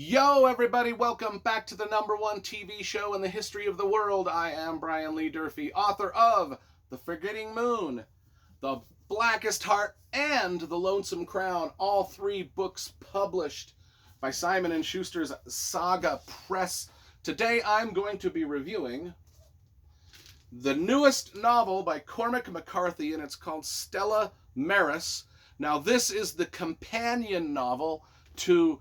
Yo, everybody, welcome back to the #1 TV show in the history of the world. I am Brian Lee Durfee, author of The Forgetting Moon, The Blackest Heart, and The Lonesome Crown, all three books published by Simon & Schuster's Saga Press. Today I'm going to be reviewing the newest novel by Cormac McCarthy, and it's called Stella Maris. Now, this is the companion novel to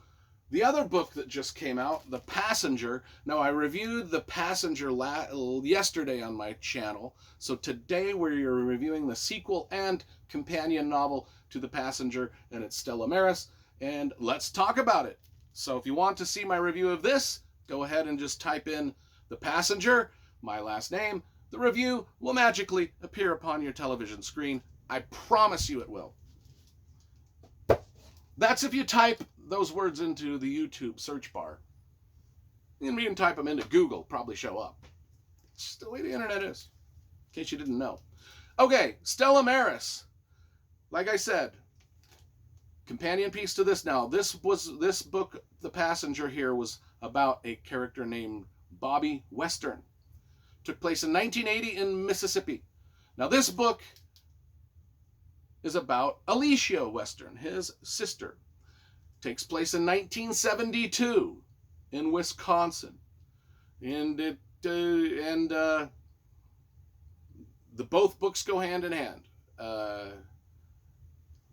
the other book that just came out, The Passenger. Now, I reviewed The Passenger yesterday on my channel, so today we're reviewing the sequel and companion novel to The Passenger, and it's Stella Maris, and let's talk about it. So if you want to see my review of this, go ahead and just type in The Passenger, my last name. The review will magically appear upon your television screen. I promise you it will. That's if you type those words into the YouTube search bar. You can even type them into Google, probably show up. It's just the way the internet is, in case you didn't know. Okay, Stella Maris. Like I said, companion piece to this now. This book, The Passenger here, was about a character named Bobby Western. Took place in 1980 in Mississippi. Now this book is about Alicia Western, his sister. Takes place in 1972 in Wisconsin, and the both books go hand in hand.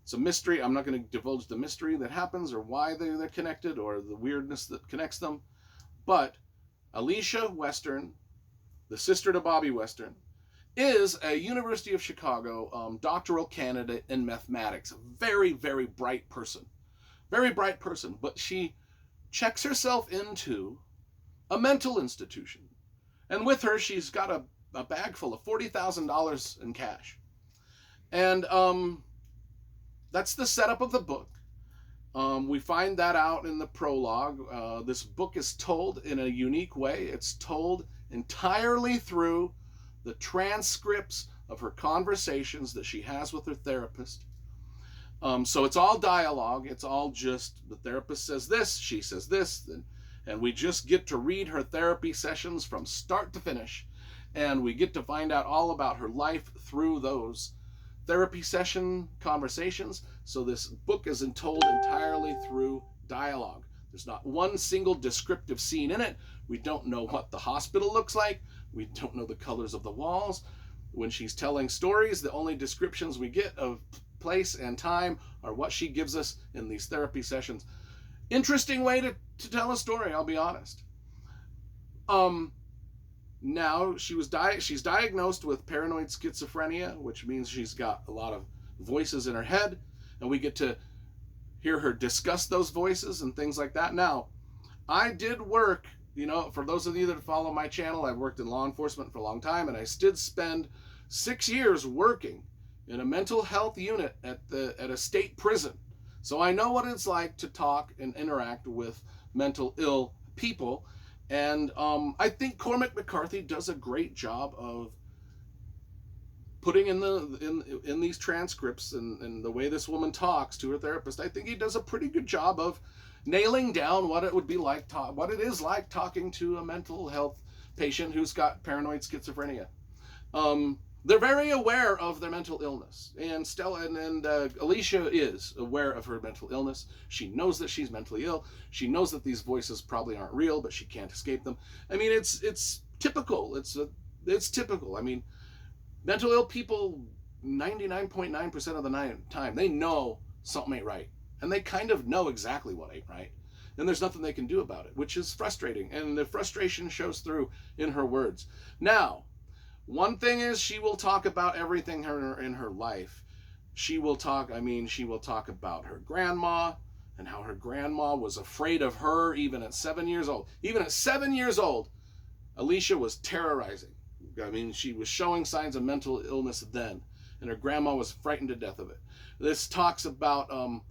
It's a mystery. I'm not going to divulge the mystery that happens or why they're connected or the weirdness that connects them. But Alicia Western, the sister to Bobby Western, is a University of Chicago doctoral candidate in mathematics. A very, very bright person. Very bright person, but she checks herself into a mental institution. And with her, she's got a bag full of $40,000 in cash. And that's the setup of the book. We find that out in the prologue. This book is told in a unique way. It's told entirely through the transcripts of her conversations that she has with her therapist. So it's all dialogue. It's all just the therapist says this, she says this, and we just get to read her therapy sessions from start to finish, and we get to find out all about her life through those therapy session conversations. So this book is told entirely through dialogue. There's not one single descriptive scene in it. We don't know what the hospital looks like. We don't know the colors of the walls. When she's telling stories, the only descriptions we get of place and time are what she gives us in these therapy sessions. Interesting way to tell a story, I'll be honest. Now she's diagnosed with paranoid schizophrenia, which means she's got a lot of voices in her head, and we get to hear her discuss those voices and things like that. Now, I did work, for those of you that follow my channel, I've worked in law enforcement for a long time, and I did spend 6 years working in a mental health unit at a state prison. So I know what it's like to talk and interact with mental ill people. And I think Cormac McCarthy does a great job of putting in these transcripts and the way this woman talks to her therapist. I think he does a pretty good job of nailing down what it would be like, what it is like talking to a mental health patient who's got paranoid schizophrenia. They're very aware of their mental illness, and Stella and Alicia is aware of her mental illness. She knows that she's mentally ill. She knows that these voices probably aren't real, but she can't escape them. I mean, it's typical. It's typical. I mean, mental ill people, 99.9% of the time, they know something ain't right, and they kind of know exactly what ain't right, and there's nothing they can do about it, which is frustrating, and the frustration shows through in her words. Now, one thing is, she will talk about everything in her life. She will talk about her grandma and how her grandma was afraid of her even at 7 years old. Even at 7 years old, Alicia was terrorizing. I mean, she was showing signs of mental illness then, and her grandma was frightened to death of it. This talks about,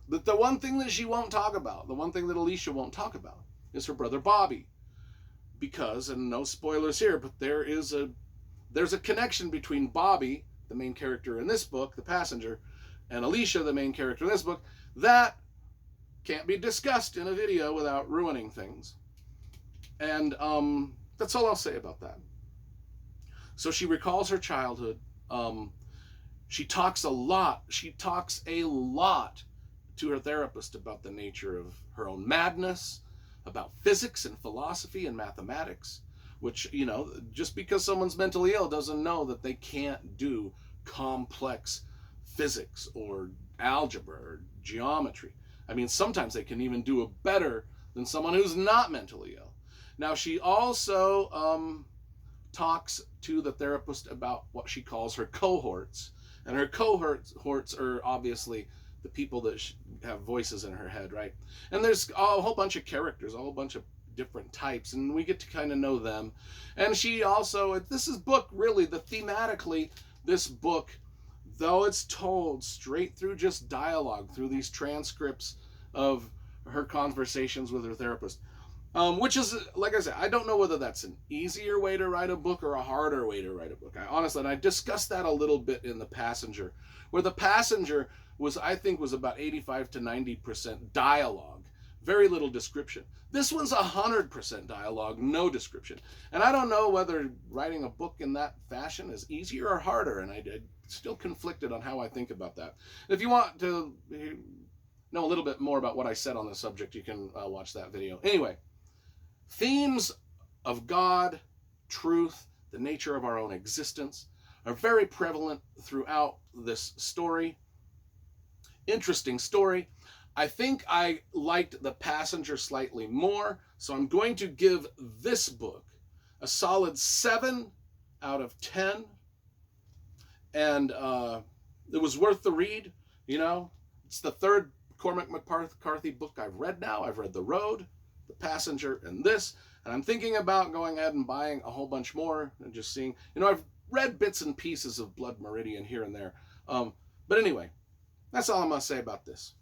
the one thing that she won't talk about, the one thing that Alicia won't talk about, is her brother Bobby. Because, and no spoilers here, but there's a connection between Bobby, the main character in this book, The Passenger, and Alicia, the main character in this book, that can't be discussed in a video without ruining things. And that's all I'll say about that. So she recalls her childhood. She talks a lot. She talks a lot to her therapist about the nature of her own madness, about physics and philosophy and mathematics, which, you know, just because someone's mentally ill doesn't know that they can't do complex physics or algebra or geometry. I mean, sometimes they can even do it better than someone who's not mentally ill. Now, she also talks to the therapist about what she calls her cohorts. And her cohorts are obviously the people that have voices in her head, right? And there's a whole bunch of characters, a whole bunch of different types, and we get to kind of know them. And she also, this is book really, thematically, this book, though it's told straight through just dialogue, through these transcripts of her conversations with her therapist, which is, like I said, I don't know whether that's an easier way to write a book or a harder way to write a book. And I discussed that a little bit in The Passenger, where The Passenger was, I think, was about 85 to 90% dialogue, very little description. This one's 100% dialogue, no description. And I don't know whether writing a book in that fashion is easier or harder, and I'm still conflicted on how I think about that. If you want to know a little bit more about what I said on the subject, you can watch that video. Anyway, themes of God, truth, the nature of our own existence are very prevalent throughout this story. Interesting story. I think I liked The Passenger slightly more, so I'm going to give this book a solid 7 out of 10. And it was worth the read, you know. It's the third Cormac McCarthy book I've read now. I've read The Road, The Passenger, and this. And I'm thinking about going ahead and buying a whole bunch more and just seeing, you know, I've read bits and pieces of Blood Meridian here and there. But anyway, that's all I'm going to say about this.